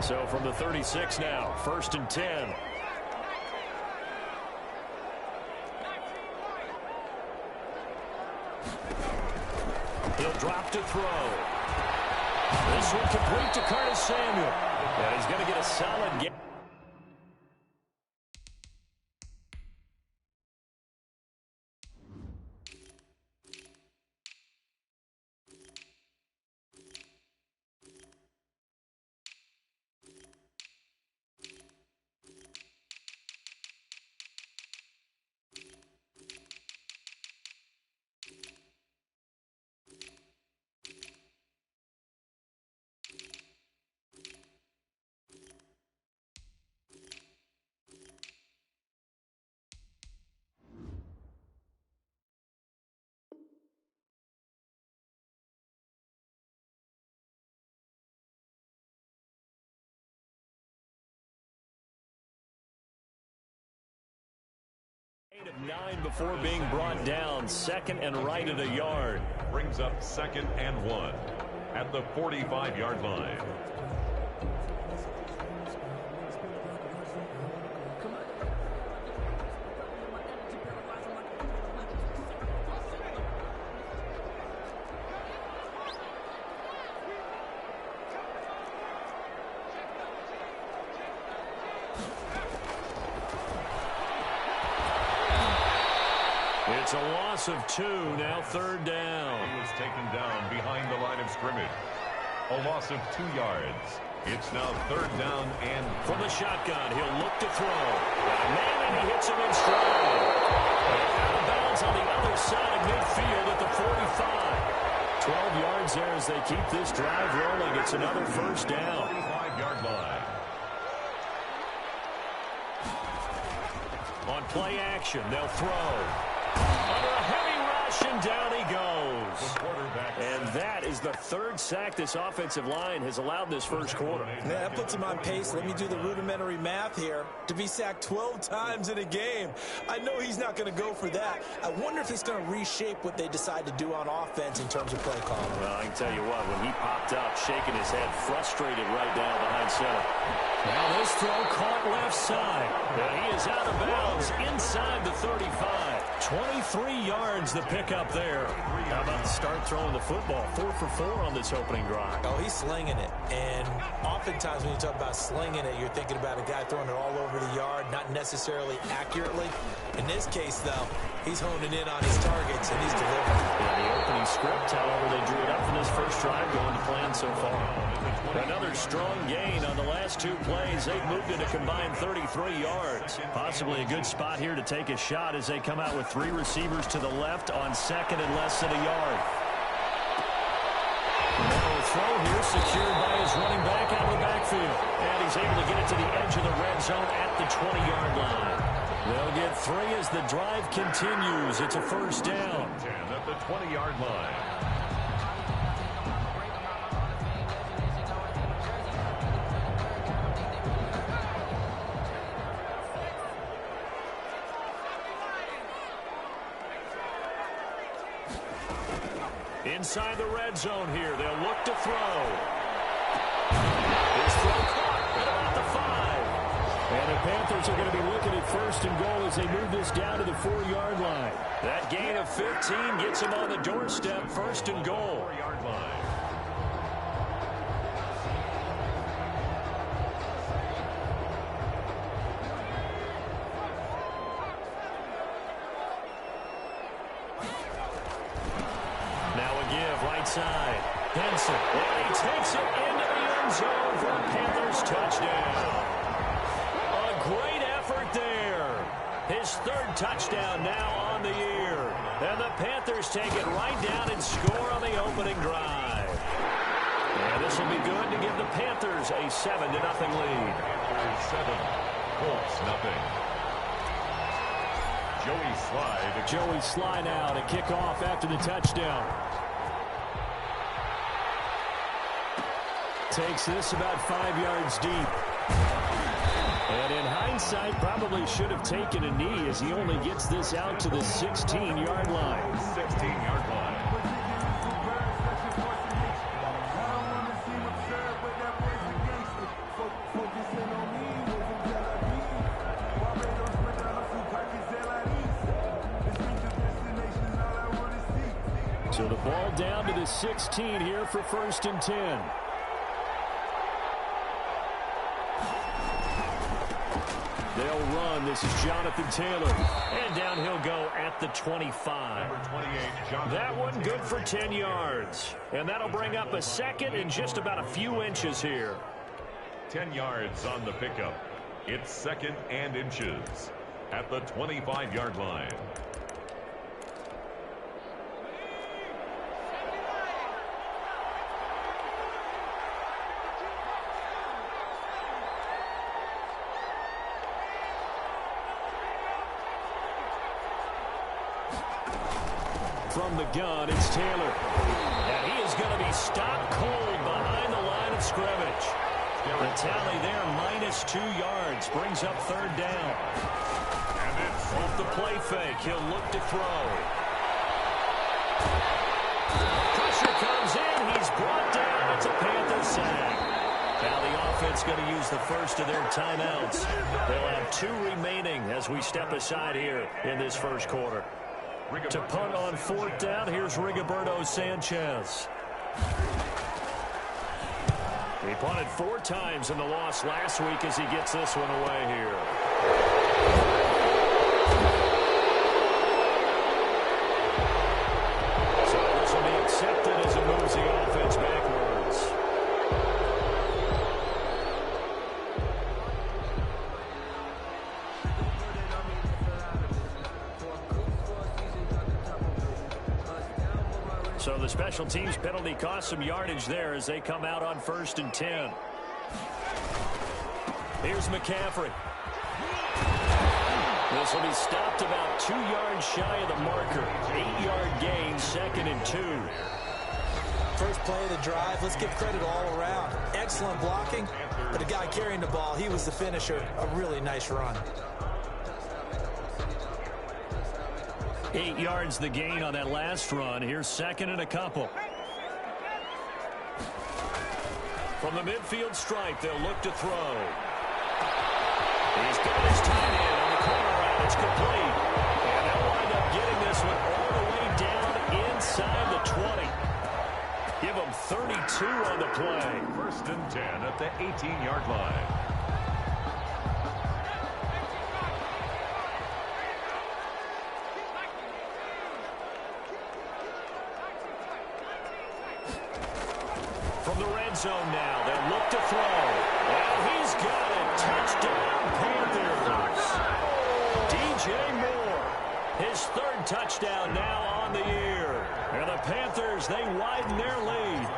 So from the 36 now, 1st and 10. He'll drop to throw. This one complete to Curtis Samuel. And he's going to get a solid game. Of 9 before being brought down. 2nd and right at a yard. Brings up 2nd and 1 at the 45-yard line. It's a loss of 2, now 3rd down. He was taken down behind the line of scrimmage. A loss of 2 yards. It's now 3rd down and... From the shotgun, he'll look to throw. Man, and he hits him in stride. Out of bounds on the other side of midfield at the 45. 12 yards there as they keep this drive rolling. It's another 1st down. 45-yard line. On play action, they'll throw. Under a heavy rush, and down he goes. And that is the 3rd sack this offensive line has allowed this first quarter. Yeah, that puts him on pace. Let me do the rudimentary math here. To be sacked 12 times in a game. I know he's not going to go for that. I wonder if it's going to reshape what they decide to do on offense in terms of play calling. Well, I can tell you what, when he popped up, shaking his head, frustrated right down behind center. Now this throw caught left side. And he is out of bounds inside the 35. 23 yards the pickup there. How about the start throwing the football? 4 for 4 on this opening drive. Oh, he's slinging it. And oftentimes when you talk about slinging it, you're thinking about a guy throwing it all over the yard, not necessarily accurately. In this case, though, he's honing in on his targets, and he's delivering. Yeah, the opening script, however, they drew it up for this first drive going to plan so far. Another strong gain on the last 2 plays. They've moved it a combined 33 yards. Possibly a good spot here to take a shot as they come out with 3 receivers to the left on 2nd and less than a yard. Now a throw here secured by his running back out of the backfield. And he's able to get it to the edge of the red zone at the 20-yard line. They'll get 3 as the drive continues. It's a 1st down. 10 at the 20-yard line. Inside the red zone here. They'll look to throw. His throw caught at about the 5. And the Panthers are going to be looking at 1st and goal as they move this down to the 4-yard line. That gain of 15 gets them on the doorstep. 1st and goal. 4-yard line. Side. Henson. And he takes it into the end zone for a Panthers touchdown. A great effort there. His 3rd touchdown now on the year. And the Panthers take it right down and score on the opening drive. And this will be good to give the Panthers a 7-0 lead. Panthers 7, Colts nothing. Joey Sly now to kick off after the touchdown. Takes this about 5 yards deep. And in hindsight, probably should have taken a knee as he only gets this out to the 16-yard line. 16-yard line. Ball down to the 16 here for 1st and 10. They'll run. This is Jonathan Taylor. And down he'll go at the 25. Number 28, that one good for 10 yards. And that'll bring up a second in just about a few inches here. 10 yards on the pickup. It's 2nd and inches at the 25-yard line. From the gun, it's Taylor. And he is going to be stopped cold behind the line of scrimmage. The tally there, -2 yards, brings up 3rd down. And it's off the play fake. He'll look to throw. Pressure comes in. He's brought down. It's a Panther sack. Now the offense going to use the first of their timeouts. They'll have 2 remaining as we step aside here in this first quarter. To punt on 4th down, here's Rigoberto Sanchez. He punted 4 times in the loss last week as he gets this one away here. So this will be accepted as it moves the offense backwards. So the special teams penalty cost some yardage there as they come out on 1st and 10. Here's McCaffrey. This will be stopped about 2 yards shy of the marker. 8-yard gain, 2nd and 2. First play of the drive. Let's give credit all around. Excellent blocking, but the guy carrying the ball, he was the finisher. A really nice run. 8 yards the gain on that last run. Here's 2nd and a couple. From the midfield stripe, they'll look to throw. He's got his tight end on the corner route. It's complete. And they'll wind up getting this one all the way down inside the 20. Give them 32 on the play. 1st and 10 at the 18-yard line. From the red zone now, they'll look to throw. And he's got it. Touchdown, Panthers. DJ Moore, his 3rd touchdown now on the year. And the Panthers, they widen their lead.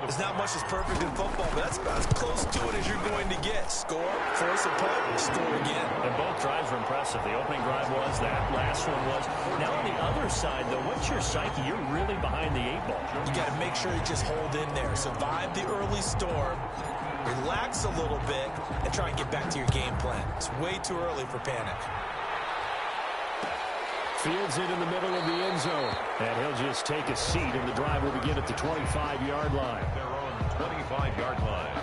There's not much that's perfect in football, but that's about as close to it as you're going to get. Score, force a punt, score again. And both drives were impressive. The opening drive was, that last one was. Now on the other side, though, what's your psyche? You're really behind the 8 ball. You got to make sure you just hold in there. Survive the early storm, relax a little bit, and try and get back to your game plan. It's way too early for panic. Fields it in the middle of the end zone. And he'll just take a seat, and the drive will begin at the 25-yard line. Their own 25-yard line.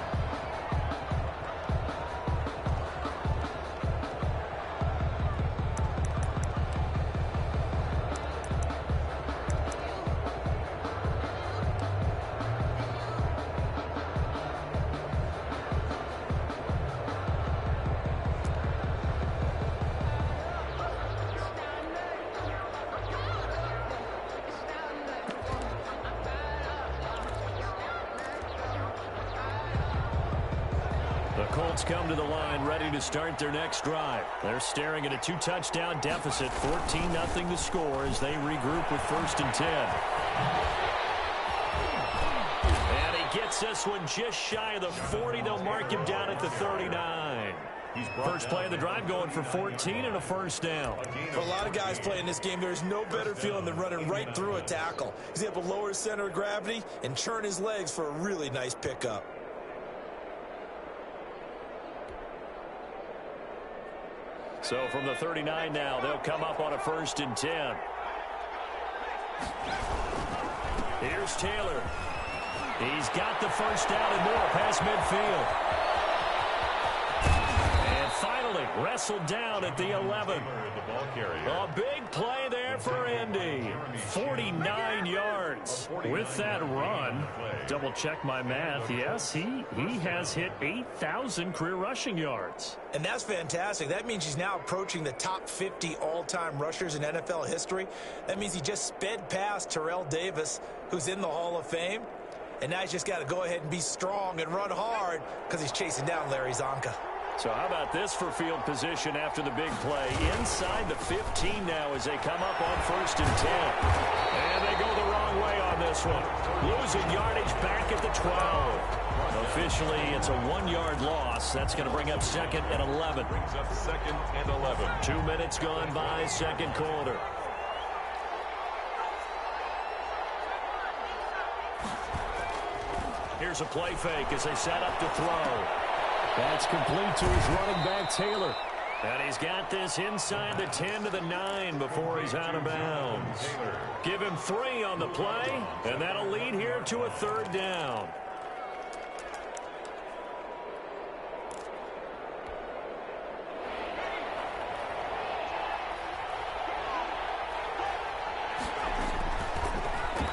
Colts come to the line ready to start their next drive. They're staring at a 2-touchdown deficit, 14-0 to score as they regroup with 1st and 10. And he gets this one just shy of the 40. They'll mark him down at the 39. First play of the drive going for 14 and a 1st down. For a lot of guys playing this game, there's no better feeling than running right through a tackle. He's able to lower his center of gravity and churn his legs for a really nice pickup. So from the 39 now, they'll come up on a 1st and 10. Here's Taylor. He's got the 1st down and more past midfield. And finally wrestled down at the 11. The ball carrier. A big play there for Indy. 49 yards. With that run, double check my math. Yes, he has hit 8,000 career rushing yards. And that's fantastic. That means he's now approaching the top 50 all-time rushers in NFL history. That means he just sped past Terrell Davis, who's in the Hall of Fame. And now he's just got to go ahead and be strong and run hard because he's chasing down Larry Zonka. So how about this for field position after the big play? Inside the 15 now as they come up on 1st and 10. And they go the wrong way on this one. Losing yardage back at the 12. Officially, it's a 1-yard loss. That's going to bring up 2nd and 11. Brings up 2nd and 11. 2 minutes gone by, second quarter. Here's a play fake as they set up to throw. That's complete to his running back, Taylor. And he's got this inside the 10 to the 9 before he's out of bounds. Give him 3 on the play, and that'll lead here to a 3rd down.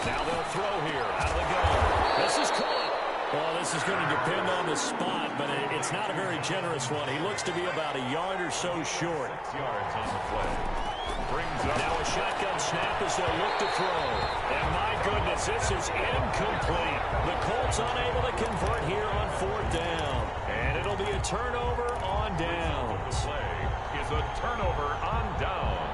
Now they'll throw here out of the gun. This is caught. Well, this is going to depend on the spot, but it's not a very generous one. He looks to be about a yard or so short. 6 yards on the play. Brings up. Now a shotgun snap as they look to throw. And my goodness, this is incomplete. The Colts unable to convert here on 4th down. And it'll be a turnover on downs. The play is a turnover on downs.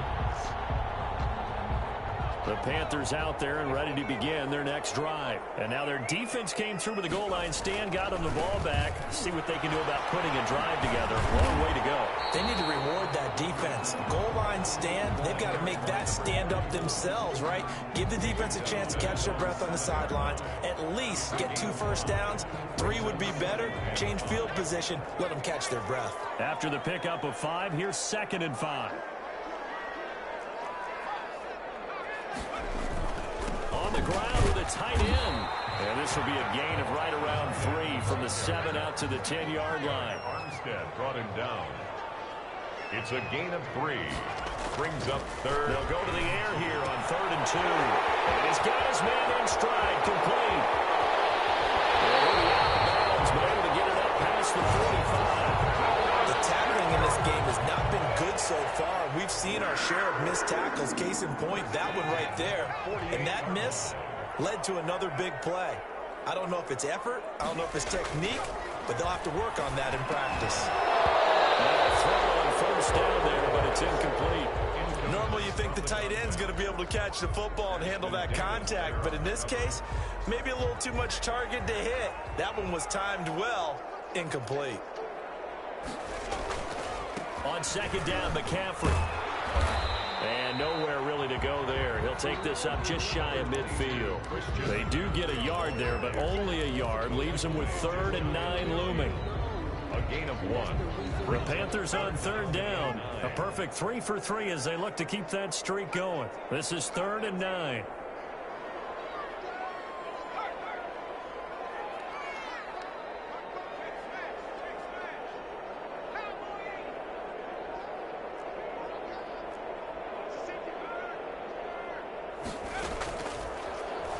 The Panthers out there and ready to begin their next drive. And now their defense came through with the goal line stand, got them the ball back. See what they can do about putting a drive together. Long way to go. They need to reward that defense. Goal line stand, they've got to make that stand up themselves, right? Give the defense a chance to catch their breath on the sidelines. At least get 2 first downs. 3 would be better. Change field position. Let them catch their breath. After the pickup of 5, here's 2nd and 5. On the ground with a tight end. And this will be a gain of right around 3 from the 7 out to the 10-yard line. Armstead brought him down. It's a gain of 3. Brings up 3rd. They'll go to the air here on 3rd and 2. And he's got his man in stride, complete. And he'll be out of bounds, but able to get it up past the 45. The tackling in this game has not been good so far. We've seen our share of missed tackles. Case in point, that one right there. And that miss led to another big play. I don't know if it's effort. I don't know if it's technique. But they'll have to work on that in practice. Throw on 1st down there, but it's incomplete. Normally you think the tight end's going to be able to catch the football and handle that contact. But in this case, maybe a little too much target to hit. That one was timed well. Incomplete. On 2nd down, McCaffrey. And nowhere really to go there. He'll take this up just shy of midfield. They do get a yard there, but only a yard. Leaves them with 3rd and 9 looming. A gain of 1. The Panthers on 3rd down. A perfect 3 for 3 as they look to keep that streak going. This is 3rd and 9.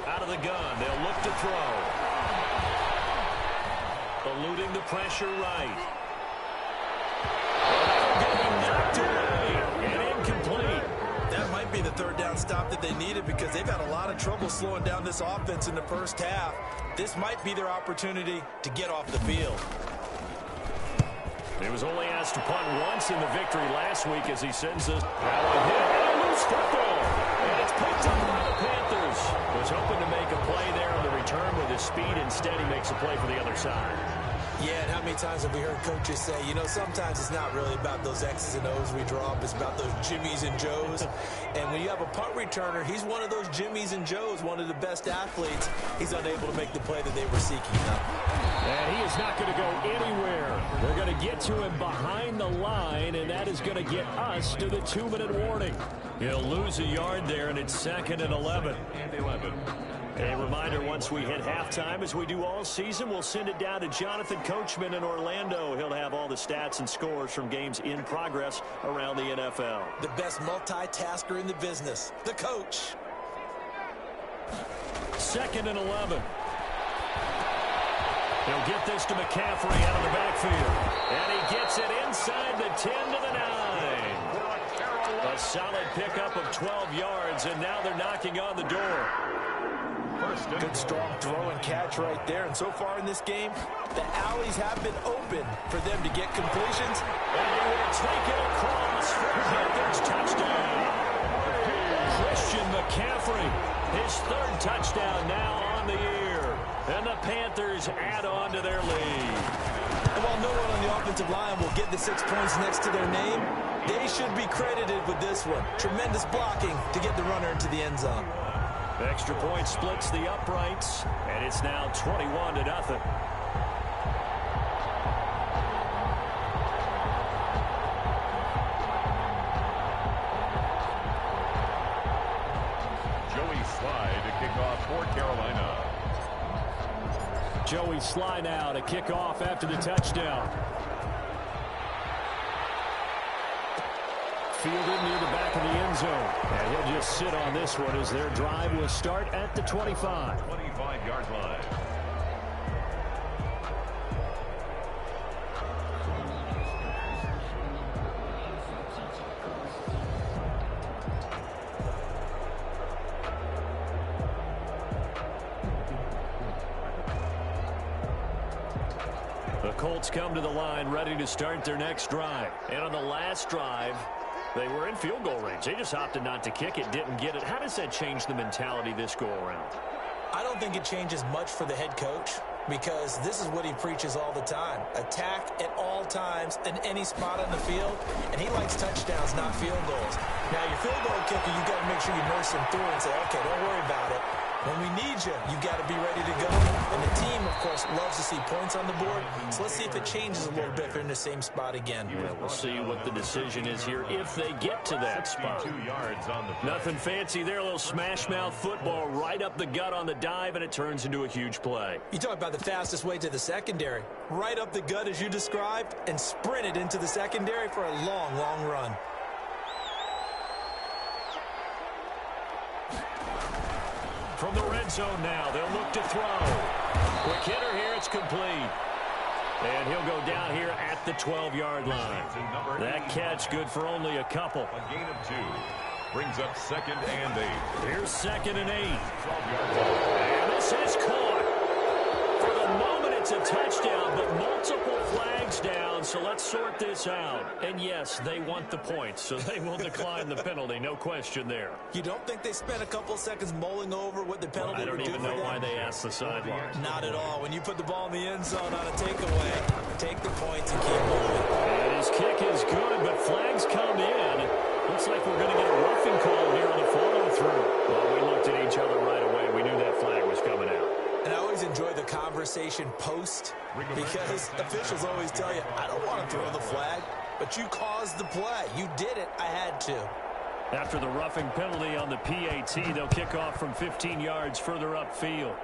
Out of the gun, they'll look to throw. Eluding the pressure right. Getting knocked away and incomplete. That might be the 3rd down stop that they needed because they've had a lot of trouble slowing down this offense in the first half. This might be their opportunity to get off the field. He was only asked to punt once in the victory last week as he sends us out of hit and a loose football. And it's picked up by the Panthers. Was hoping to make a play there on the return with his speed. Instead, he makes a play for the other side. Yeah, and how many times have we heard coaches say, you know, sometimes it's not really about those X's and O's we draw up. It's about those Jimmies and Joes. And when you have a punt returner, he's one of those Jimmies and Joes, one of the best athletes. He's unable to make the play that they were seeking. And he is not going to go anywhere. They're going to get to him behind the line, and that is going to get us to the 2-minute warning. He'll lose a yard there, and it's 2nd and 11. A reminder, once we hit halftime, as we do all season, we'll send it down to Jonathan Coachman in Orlando. He'll have all the stats and scores from games in progress around the NFL. The best multitasker in the business, the coach. 2nd and 11. He'll get this to McCaffrey out of the backfield. And he gets it inside the 10 to the 9. A solid pickup of 12 yards, and now they're knocking on the door. Good strong throw and catch right there. And so far in this game, the alleys have been open for them to get completions. And he will take it across for Panthers touchdown. Christian McCaffrey, his 3rd touchdown now on the year. And the Panthers add on to their lead. And while no one on the offensive line will get the 6 points next to their name, they should be credited with this one. Tremendous blocking to get the runner into the end zone. Extra point splits the uprights, and it's now 21-0. Joey Sly to kick off for Carolina. Joey Sly now to kick off after the touchdown. Fielded near the back of the end zone. And he'll just sit on this one as their drive will start at the 25. 25-yard line. The Colts come to the line ready to start their next drive. And on the last drive, they were in field goal range. They just opted not to kick it, didn't get it. How does that change the mentality this go-around? I don't think it changes much for the head coach because this is what he preaches all the time. Attack at all times in any spot on the field, and he likes touchdowns, not field goals. Now, your field goal kicker, you've got to make sure you nurse him through and say, okay, don't worry about it. When we need you, you've got to be ready to go. And the team, of course, loves to see points on the board. So let's see if it changes a little bit if they're in the same spot again. Yeah, we'll see what the decision is here if they get to that spot. 2 yards on the play. Nothing fancy there. A little smash-mouth football right up the gut on the dive, and it turns into a huge play. You talk about the fastest way to the secondary. Right up the gut, as you described, and sprinted into the secondary for a long, long run. From the red zone now, they'll look to throw. Quick hitter here, it's complete. And he'll go down here at the 12-yard line. That catch good for only a couple. A gain of 2. Brings up 2nd and 8. Here's 2nd and 8. 12 yards out. And this is caught. For the moment, it's a touchdown, but multiple flags down, so let's sort this out. And yes, they want the points, so they will decline the penalty, no question there. You don't think they spent a couple seconds mulling over what the penalty would do for them? I don't even know why they asked the sideline. Not at all. When you put the ball in the end zone on a takeaway, take the points and keep moving. And his kick is good, but flags come in. Looks like we're going to get a roughing call here on the follow-through. Well, we looked at each other right away. We knew that flag was coming out. And I always enjoy the conversation post because officials always tell you, I don't want to throw the flag, but you caused the play. You did it. I had to. After the roughing penalty on the PAT, they'll kick off from 15 yards further upfield.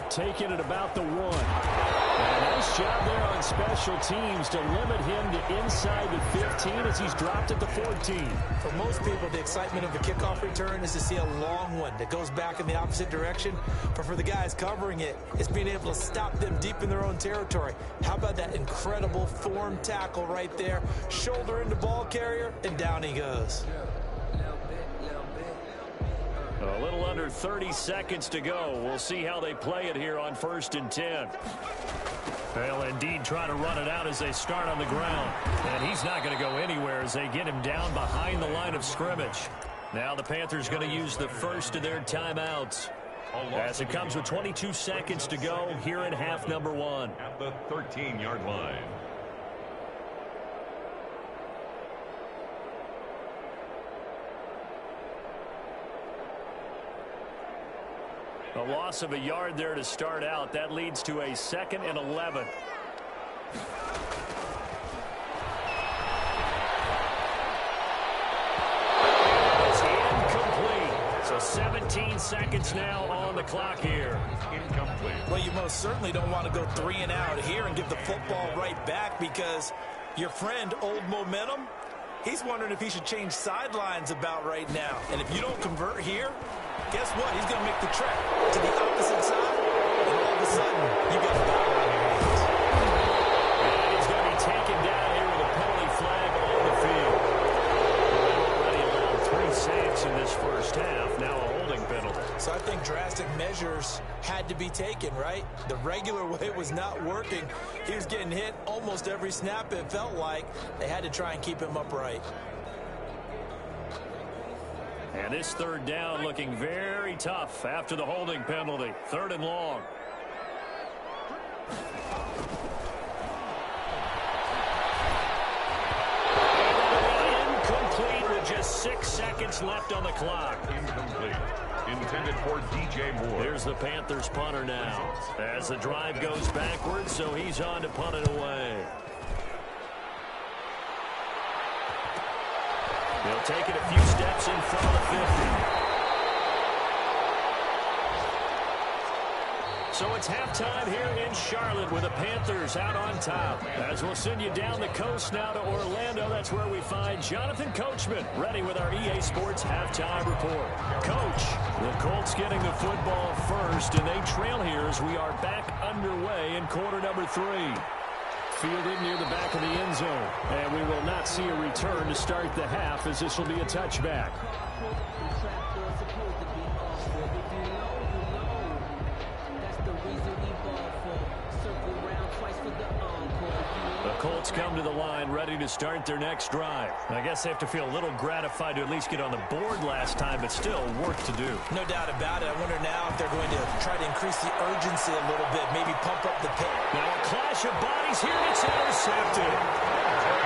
Taking it about the 1. And a nice job there on special teams to limit him to inside the 15 as he's dropped at the 14. For most people, the excitement of the kickoff return is to see a long one that goes back in the opposite direction. But for the guys covering it, it's being able to stop them deep in their own territory. How about that incredible form tackle right there? Shoulder into ball carrier, and down he goes. A little under 30 seconds to go. We'll see how they play it here on 1st and 10. They'll indeed try to run it out as they start on the ground. And he's not going to go anywhere as they get him down behind the line of scrimmage. Now the Panthers going to use the first of their timeouts. As it comes with 22 seconds to go here in half number 1. At the 13-yard line. A loss of a yard there to start out. That leads to a 2nd and 11. It's incomplete. So 17 seconds now on the clock here. Incomplete. Well, you most certainly don't want to go 3 and out here and give the football right back, because your friend, Old Momentum, he's wondering if he should change sidelines about right now. And if you don't convert here, guess what? He's going to make the trek to the opposite side, and all of a sudden, you got a battle on your hands. And he's going to be taken down here with a penalty flag on the field. Already allowed 3 sacks in this first half, now a holding penalty. So I think drastic measures had to be taken, right? The regular way was not working. He was getting hit almost every snap, it felt like. They had to try and keep him upright. And this third down looking very tough after the holding penalty. 3rd and long. Incomplete with just 6 seconds left on the clock. Incomplete. Intended for DJ Moore. Here's the Panthers punter now. As the drive goes backwards, so he's on to punt it away. They'll take it a few steps in front of the 50. So it's halftime here in Charlotte with the Panthers out on top. As we'll send you down the coast now to Orlando, that's where we find Jonathan Coachman ready with our EA Sports halftime report. Coach, the Colts getting the football first, and they trail here as we are back underway in quarter number 3. Fielded near the back of the end zone. And we will not see a return to start the half, as this will be a touchback. The Colts come to the line ready to start their next drive. I guess they have to feel a little gratified to at least get on the board last time, but still work to do. No doubt about it. I wonder now if they're going to try to increase the urgency a little bit, maybe pump up the pace. Now a clash of bodies here. It's intercepted.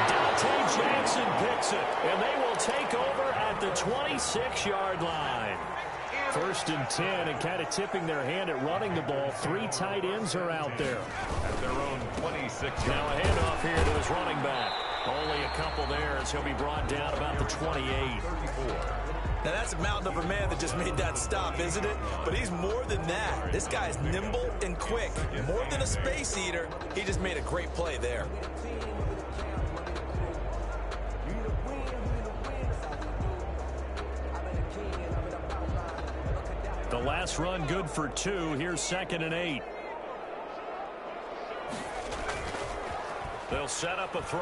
Dante Jackson picks it, and they will take over at the 26-yard line. 1st and 10, and kind of tipping their hand at running the ball. 3 tight ends are out there. At their own 26. Now a handoff here to his running back. Only a couple there as he'll be brought down about the 28. 34. Now that's a mountain of a man that just made that stop, isn't it? But he's more than that. This guy's nimble and quick. More than a space eater, he just made a great play there. The last run good for 2. Here's 2nd and 8. They'll set up a throw.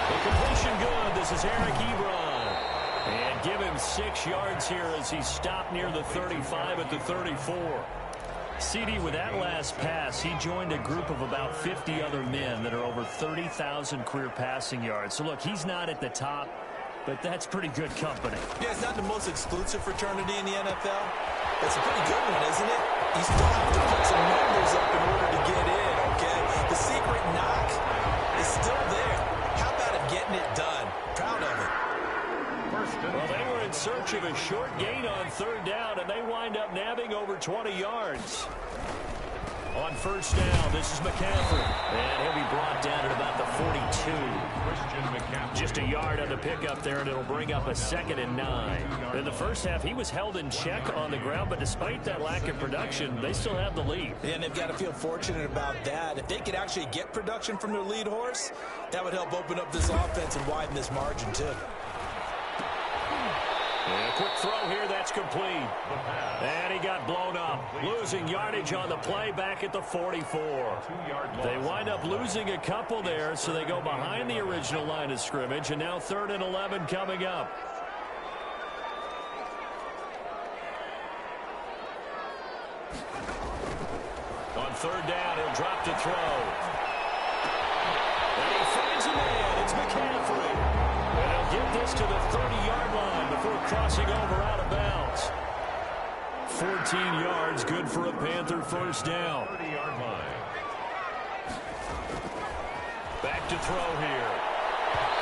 The completion good. This is Eric Ebron. And give him 6 yards here as he stopped near the 35 at the 34. CD, with that last pass, he joined a group of about 50 other men that are over 30,000 career passing yards. So, look, he's not at the top, but that's pretty good company. Yeah, it's not the most exclusive fraternity in the NFL. It's a pretty good one, isn't it? You still have to put some numbers up in order to get in, okay? The secret knock is still there. How about him getting it done? Proud of it. Well, they were in search of a short gain on 3rd down, and they wind up nabbing over 20 yards. On 1st down, this is McCaffrey. And he'll be brought down at about the 42. Just a yard on the pickup there, and it'll bring up a 2nd and 9. In the first half, he was held in check on the ground, but despite that lack of production, they still have the lead. And they've got to feel fortunate about that. If they could actually get production from their lead horse, that would help open up this offense and widen this margin, too. And a quick throw here, that's complete. And he got blown up. Losing yardage on the play back at the 44. They wind up losing a couple there, so they go behind the original line of scrimmage, and now 3rd and 11 coming up. On 3rd down, he'll drop to throw. And he finds a man. It's McCaffrey. And he'll get this to the 30-yard line before crossing over out of bounds. 14 yards, good for a Panther 1st down. 30-yard line. Back to throw here.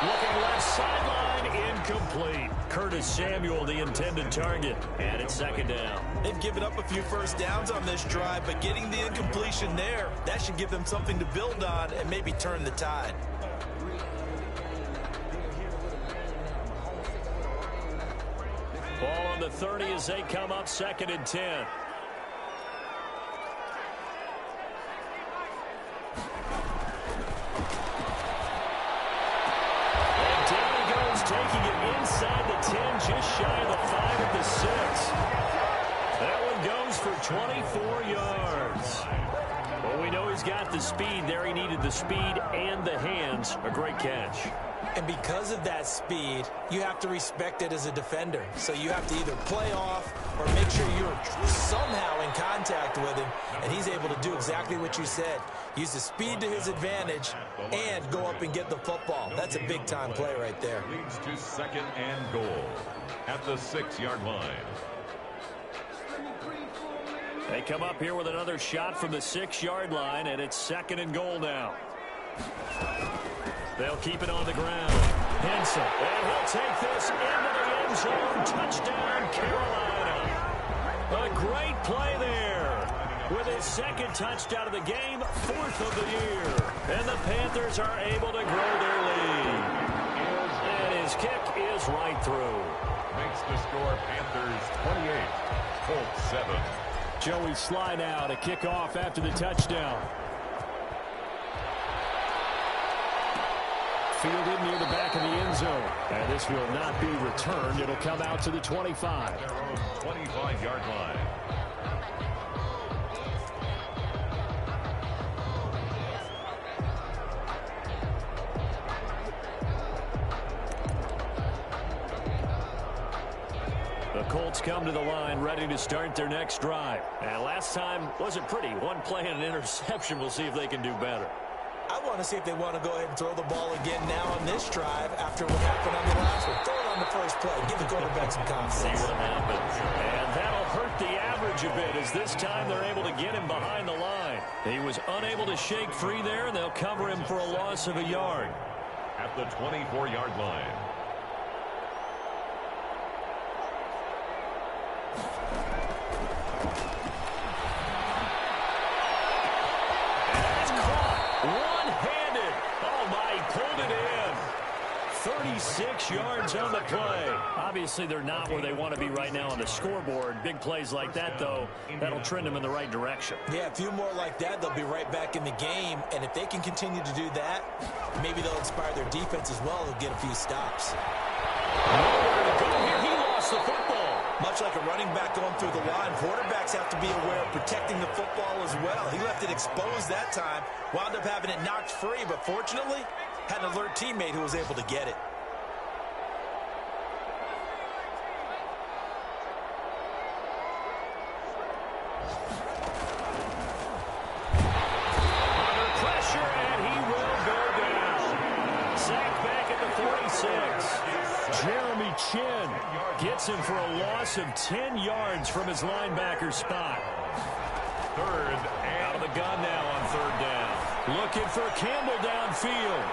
Looking left sideline, incomplete. Curtis Samuel, the intended target, and it's 2nd down. They've given up a few 1st downs on this drive, but getting the incompletion there, that should give them something to build on and maybe turn the tide. Ball on the 30 as they come up 2nd and 10. And down he goes, taking it inside the 10, just shy of the 5 at the 6. That one goes for 24 yards. Well, we know he's got the speed there. He needed the speed and the hands. A great catch. And because of that speed, you have to respect it as a defender. So you have to either play off or make sure you're somehow in contact with him. And he's able to do exactly what you said. Use the speed to his advantage and go up and get the football. That's a big-time play right there. Leads to 2nd and goal at the 6-yard line. They come up here with another shot from the 6-yard line, and it's 2nd and goal now. They'll keep it on the ground. Henson, and he'll take this into the end zone. Touchdown, Carolina. A great play there. With his 2nd touchdown of the game, 4th of the year. And the Panthers are able to grow their lead. And his kick is right through. Makes the score Panthers 28, Colts 7. Joey slide out, a kickoff after the touchdown. Fielded near the back of the end zone. And this will not be returned. It'll come out to the 25. Their own 25-yard line. The Colts come to the line ready to start their next drive. And last time wasn't pretty. One play and an interception. We'll see if they can do better. I want to see if they want to go ahead and throw the ball again now on this drive after what happened on the last one. Throw it on the first play. Give the quarterback some confidence. See what happens. And that'll hurt the average a bit as this time they're able to get him behind the line. He was unable to shake free there, and they'll cover him for a loss of a yard. At the 24-yard line. One-handed. Oh, my, he pulled it in. 36 yards on the play. Obviously, they're not where they want to be right now on the scoreboard. Big plays like that, though, that'll trend them in the right direction. Yeah, a few more like that, they'll be right back in the game. And if they can continue to do that, maybe they'll inspire their defense as well. They'll get a few stops. Nowhere to go here. He lost the football. Much like a running back going through the line, quarterbacks have to be aware of protecting the football as well. He left it exposed that time, wound up having it knocked free, but fortunately, had an alert teammate who was able to get it. Under pressure, and he will go down. Sacked back at the 46. Jeremy Chin gets him for a loss of 10 yards from his linebacker spot. Third and Out of the gun now on 3rd down. Looking for Campbell downfield.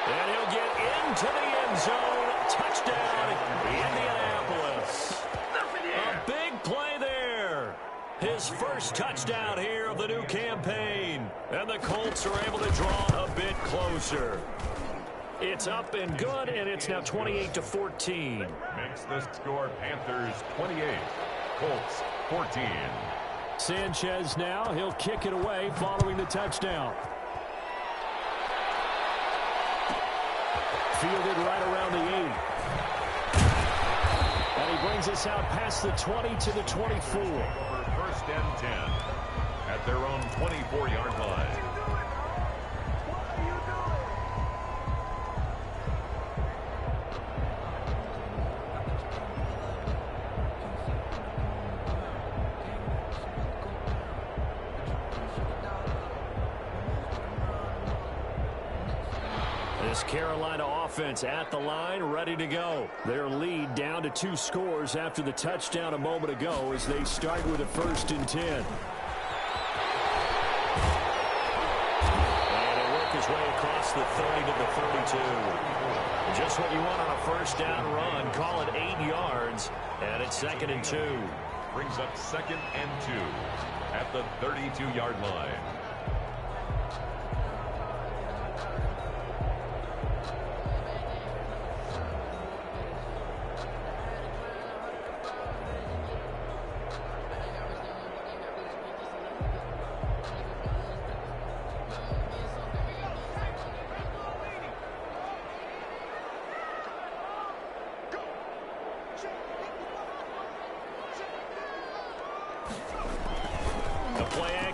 And he'll get into the end zone. Touchdown, Indianapolis. A big play there. His first touchdown here of the new campaign. And the Colts are able to draw a bit closer. It's up and good, and it's now 28-14. makes the score Panthers 28, Colts 14. Sanchez now, he'll kick it away following the touchdown. Fielded right around the 8. And he brings us out past the 20 to the 24. For 1st and 10 at their own 24-yard line. This Carolina offense at the line, ready to go. Their lead down to 2 scores after the touchdown a moment ago as they start with a 1st and 10. And he'll work his way across the 30 to the 32. Just what you want on a 1st down run. Call it 8 yards, and it's 2nd and 2. Brings up 2nd and 2 at the 32-yard line.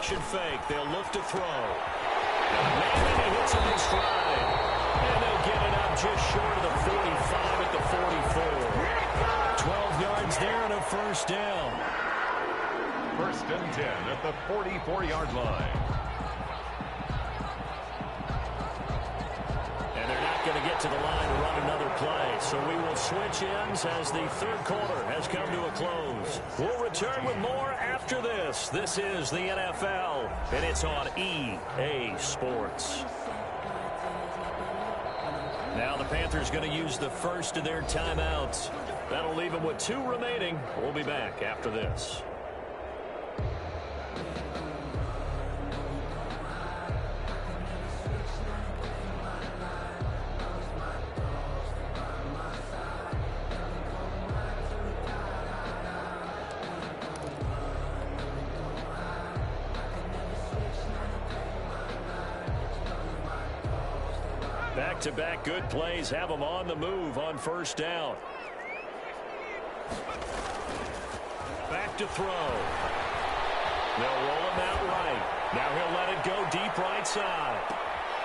Play-action fake. They'll look to throw. And he hits him in stride. And they'll get it up just short of the 45 at the 44. 12 yards there and a first down. First and 10 at the 44-yard line. And they're not going to get to the line to run another play. So we will switch ends as the third quarter has come to a close. We'll return with more after this. This is the NFL, and it's on EA Sports. Now the Panthers going to use the first of their timeouts. That'll leave them with 2 remaining. We'll be back after this. Back-to-back good plays have them on the move on first down. Back to throw. They'll roll him out right. Now he'll let it go deep right side.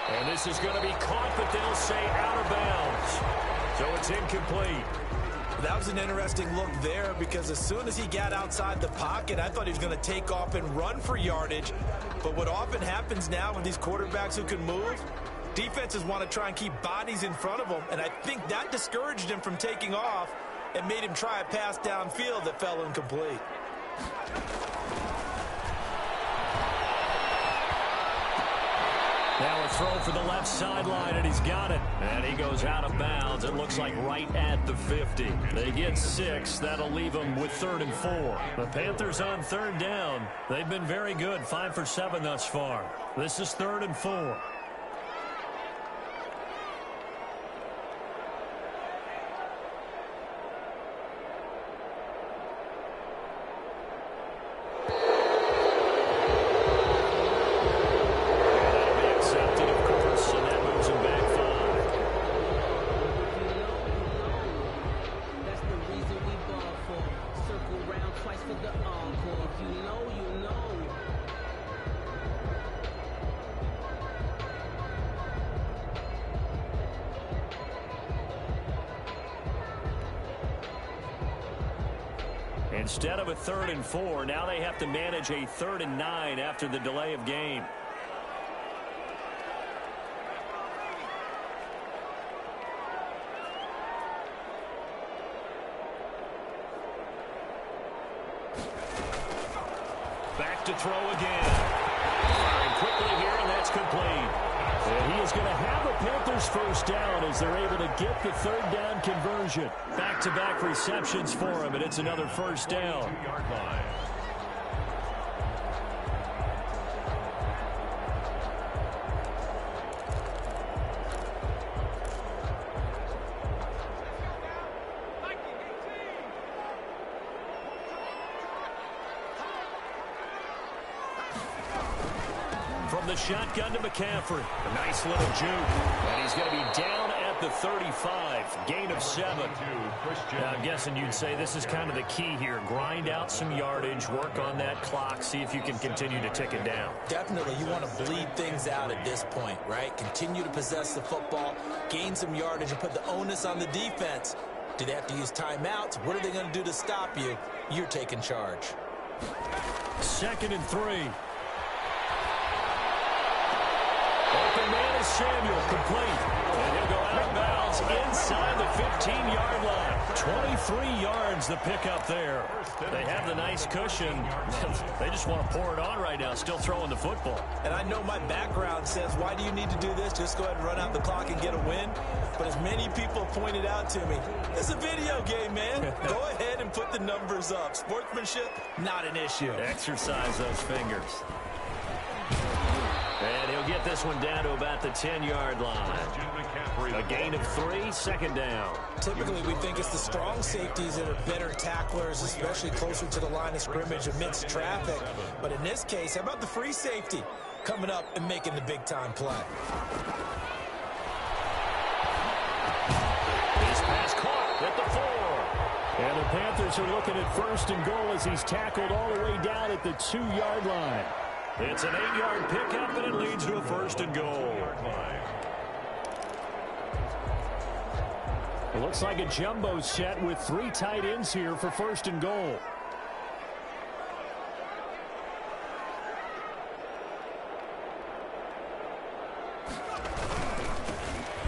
And this is going to be caught, but they'll say out of bounds. So it's incomplete. That was an interesting look there because as soon as he got outside the pocket, I thought he was going to take off and run for yardage. But what often happens now with these quarterbacks who can move, defenses want to try and keep bodies in front of them, and I think that discouraged him from taking off and made him try a pass downfield that fell incomplete. Now a throw for the left sideline, and he's got it. And he goes out of bounds. It looks like right at the 50. They get 6. That'll leave them with 3rd and 4. The Panthers on 3rd down. They've been very good, 5 for 7 thus far. This is 3rd and 4. Instead of a 3rd and 4, now they have to manage a 3rd and 9 after the delay of game. Back to throw again. Firing quickly here, and that's complete. And he is going to have a Panthers first down as they're able to get the 3rd down conversion. Back-to-back receptions for him, and it's another first down. 2-yard line. From the shotgun to McCaffrey. A nice little juke. And he's going to be down at the 35. Gain of 7. Now, I'm guessing you'd say this is kind of the key here. Grind out some yardage, work on that clock, see if you can continue to tick it down. Definitely. You want to bleed things out at this point, right? Continue to possess the football, gain some yardage, and put the onus on the defense. Do they have to use timeouts? What are they going to do to stop you? You're taking charge. 2nd and 3. Open man is Samuel, complete. And he'll go out of bounds inside the 15-yard line. 23 yards the pickup there. They have the nice cushion. They just want to pour it on right now, still throwing the football. And I know my background says, why do you need to do this? Just go ahead and run out the clock and get a win. But as many people pointed out to me, it's a video game, man. Go ahead and put the numbers up. Sportsmanship, not an issue. Exercise those fingers. And he'll get this one down to about the 10-yard line. A gain of 3, 2nd down. Typically, we think it's the strong safeties that are better tacklers, especially closer to the line of scrimmage amidst traffic. But in this case, how about the free safety coming up and making the big-time play? He's pass caught at the 4. And the Panthers are looking at 1st and goal as he's tackled all the way down at the 2-yard line. It's an 8-yard pickup, and it leads to a 1st and goal. It looks like a jumbo set with 3 tight ends here for 1st and goal.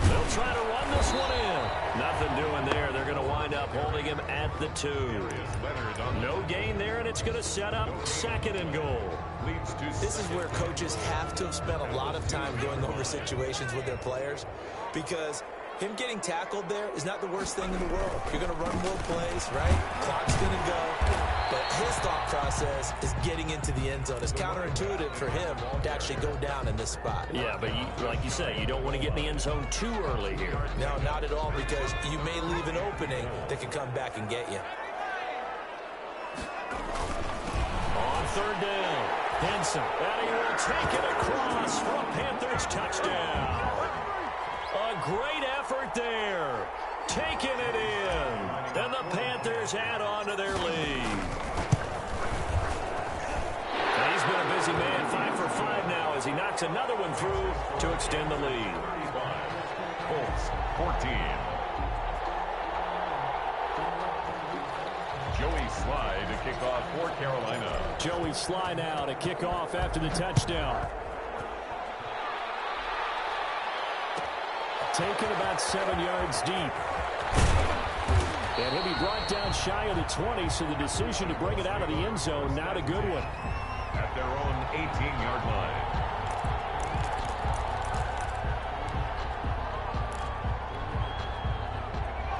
They'll try to run this one in. Nothing doing there. They're going to wind up holding him at the 2. No gain there, and it's going to set up 2nd and goal. This is where coaches have to have spent a lot of time going over situations with their players, because him getting tackled there is not the worst thing in the world. You're going to run more plays, right? Clock's going to go. But his thought process is getting into the end zone. It's counterintuitive for him to actually go down in this spot. Yeah, but like you say, you don't want to get in the end zone too early here. No, not at all, because you may leave an opening that can come back and get you. On 3rd down, Henson. And he will take it across for a Panthers touchdown. A great effort there. Taking it in. And the Panthers add on to their lead. And he's been a busy man, 5 for 5 now as he knocks another one through to extend the lead. Colts 14. Joey Sly to kick off for Carolina. Joey Sly now to kick off after the touchdown. Taken about 7 yards deep. And he'll be brought down shy of the 20, so the decision to bring it out of the end zone, not a good one. At their own 18-yard line.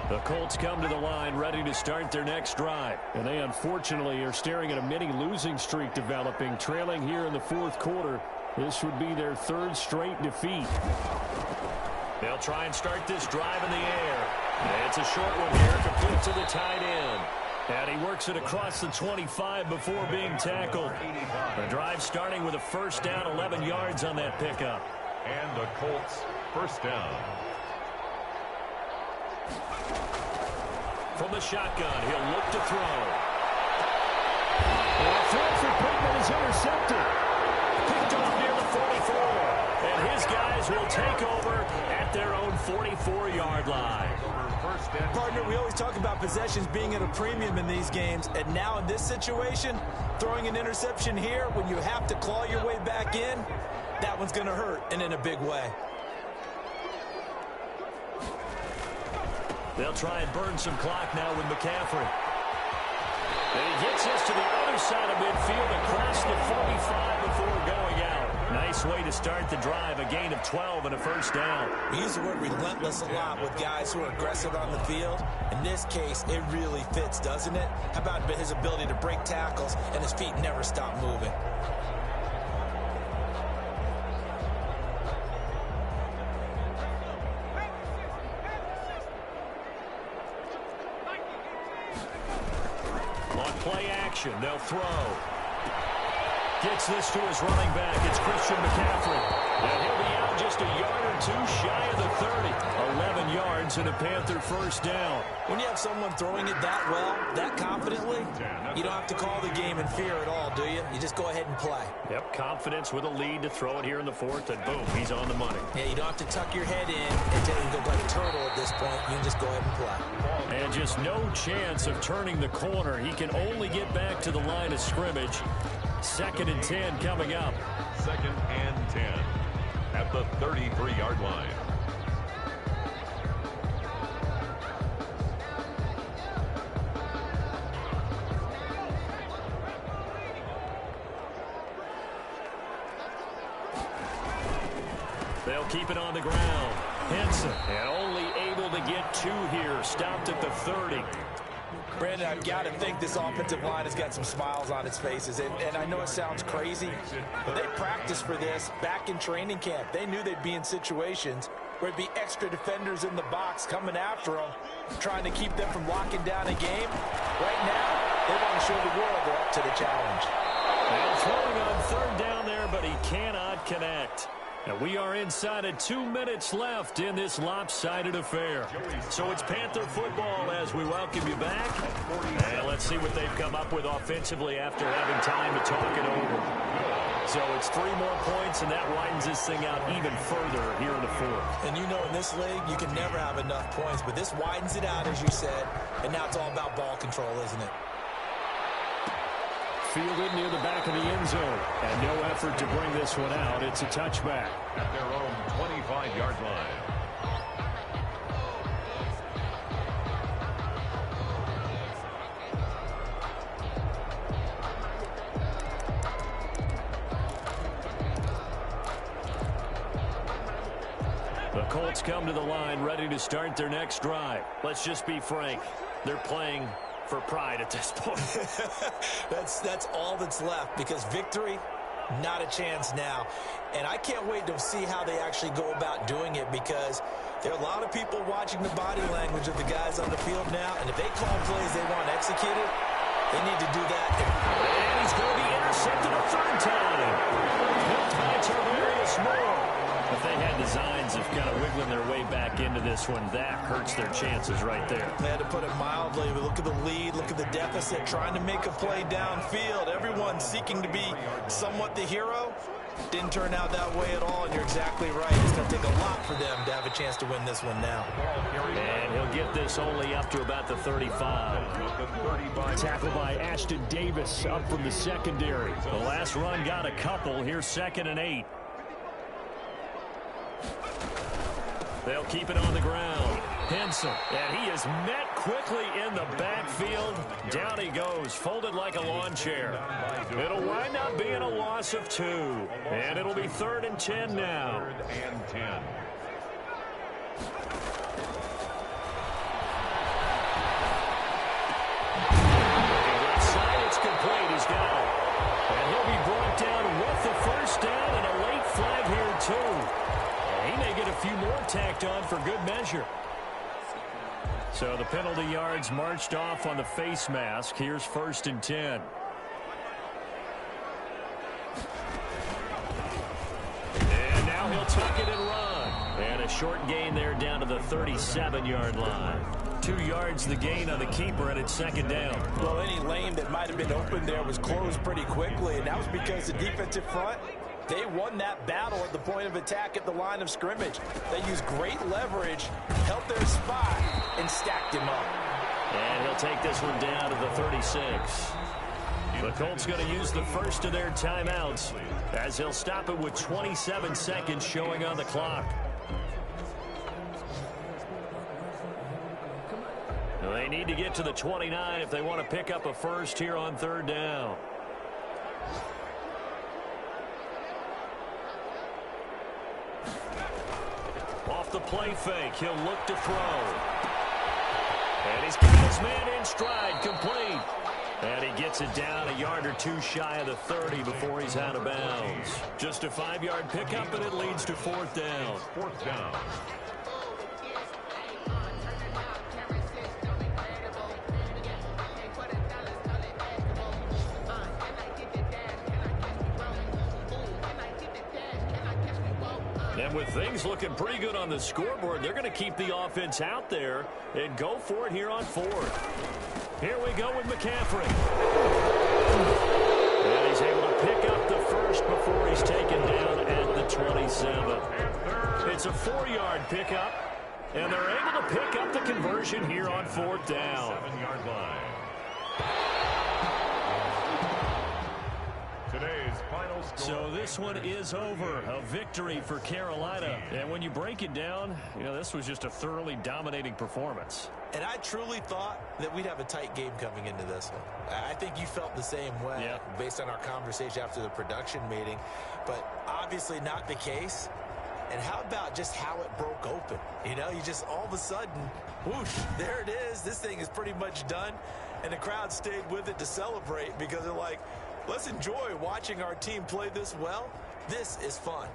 The Colts come to the line ready to start their next drive. And they unfortunately are staring at a mini losing streak developing, trailing here in the 4th quarter. This would be their 3rd straight defeat. They'll try and start this drive in the air. And it's a short one here, complete to the tight end. And he works it across the 25 before being tackled. The drive starting with a 1st down, 11 yards on that pickup. And the Colts 1st down. From the shotgun, he'll look to throw. And a throw for Pittman is intercepted. Picked off near the 44. And his guys will take over at their own 44-yard line. Partner, we always talk about possessions being at a premium in these games, and now in this situation, throwing an interception here when you have to claw your way back in, that one's going to hurt, and in a big way. They'll try and burn some clock now with McCaffrey. And he gets us to the other side of midfield across the 45 before going out. Nice way to start the drive, a gain of 12 and a 1st down. We use the word relentless a lot with guys who are aggressive on the field. In this case, it really fits, doesn't it? How about his ability to break tackles and his feet never stop moving? On play action, they'll throw. Gets this to his running back. It's Christian McCaffrey. And he'll be out just a yard or 2 shy of the 30. 11 yards and a Panther 1st down. When you have someone throwing it that well, that confidently, you don't have to call the game in fear at all, do you? You just go ahead and play. Yep, confidence with a lead to throw it here in the 4th, and boom, he's on the money. Yeah, you don't have to tuck your head in and tell you to go like a turtle at this point. You can just go ahead and play. And just no chance of turning the corner. He can only get back to the line of scrimmage. 2nd and 10 coming up. 2nd and 10 at the 33-yard line. They'll keep it on the ground. Henson, and only able to get 2 here. Stopped at the 30. Brandon, I've got to think this offensive line has got some smiles on its faces. And I know it sounds crazy, but they practiced for this back in training camp. They knew they'd be in situations where there'd be extra defenders in the box coming after them, trying to keep them from locking down a game. Right now, they want to show the world they're up to the challenge. And throwing on 3rd down there, but he cannot connect. And we are inside of 2 minutes left in this lopsided affair. So it's Panther football as we welcome you back. And let's see what they've come up with offensively after having time to talk it over. So it's 3 more points, and that widens this thing out even further here in the fourth. And you know in this league, you can never have enough points, but this widens it out, as you said, and now it's all about ball control, isn't it? Fielded near the back of the end zone, and no effort to bring this one out. It's a touchback. At their own 25-yard line. The Colts come to the line ready to start their next drive. Let's just be frank. They're playing for pride at this point. That's all that's left, because victory, not a chance now. And I can't wait to see how they actually go about doing it, because there are a lot of people watching the body language of the guys on the field now, and if they call plays they want executed, they need to do that. And he's going to be intercepted a third time. He'll tie Tarvarius Moore. If they had designs of kind of wiggling their way back into this one, that hurts their chances right there. They had to put it mildly, but look at the lead, look at the deficit, trying to make a play downfield. Everyone seeking to be somewhat the hero. Didn't turn out that way at all, and you're exactly right. It's going to take a lot for them to have a chance to win this one now. And he'll get this only up to about the 35. Tackled by Ashton Davis up from the secondary. The last run got a couple. Here's 2nd and 8. They'll keep it on the ground. Henson, and he is met quickly in the backfield. Down he goes, folded like a lawn chair. It'll wind up being a loss of 2. And it'll be 3rd and 10 now. 3rd and 10. It's complete. He's got it. And he'll be brought down with the first down, and a late flag here, too. He may get a few more tacked on for good measure. So the penalty yards marched off on the face mask. Here's 1st and 10. And now he'll tuck it and run. And a short gain there down to the 37-yard line. 2 yards the gain on the keeper, and it's 2nd down. Well, any lane that might have been open there was closed pretty quickly, and that was because the defensive front, they won that battle at the point of attack at the line of scrimmage. They used great leverage, held their spot, and stacked him up. And he'll take this one down to the 36. The Colts going to use the first of their timeouts, as he'll stop it with 27 seconds showing on the clock. They need to get to the 29 if they want to pick up a first here on 3rd down. Off the play fake, he'll look to throw. And he's got his man in stride, complete. And he gets it down a yard or 2 shy of the 30 before he's out of bounds. Just a 5-yard pickup, and it leads to 4th down. 4th down. And with things looking pretty good on the scoreboard, they're going to keep the offense out there and go for it here on 4th. Here we go with McCaffrey. And he's able to pick up the first before he's taken down at the 27. It's a 4-yard pickup, and they're able to pick up the conversion here on 4th down. 7-yard line. Today's final score. So this one is over. A victory for Carolina. And when you break it down, you know, this was just a thoroughly dominating performance. And I truly thought that we'd have a tight game coming into this one. I think you felt the same way based on our conversation after the production meeting. But obviously not the case. And how about just how it broke open? You know, you just all of a sudden, whoosh, there it is. This thing is pretty much done. And the crowd stayed with it to celebrate because they're like, let's enjoy watching our team play this well. This is fun.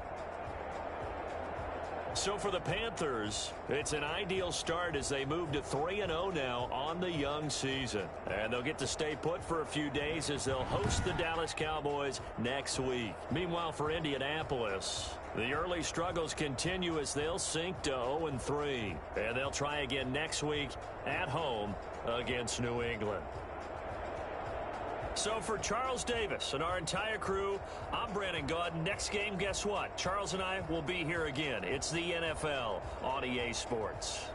So for the Panthers, it's an ideal start as they move to 3-0 now on the young season. And they'll get to stay put for a few days as they'll host the Dallas Cowboys next week. Meanwhile, for Indianapolis, the early struggles continue as they'll sink to 0-3. And they'll try again next week at home against New England. So for Charles Davis and our entire crew, I'm Brandon Gaudin. Next game, guess what? Charles and I will be here again. It's the NFL on EA Sports.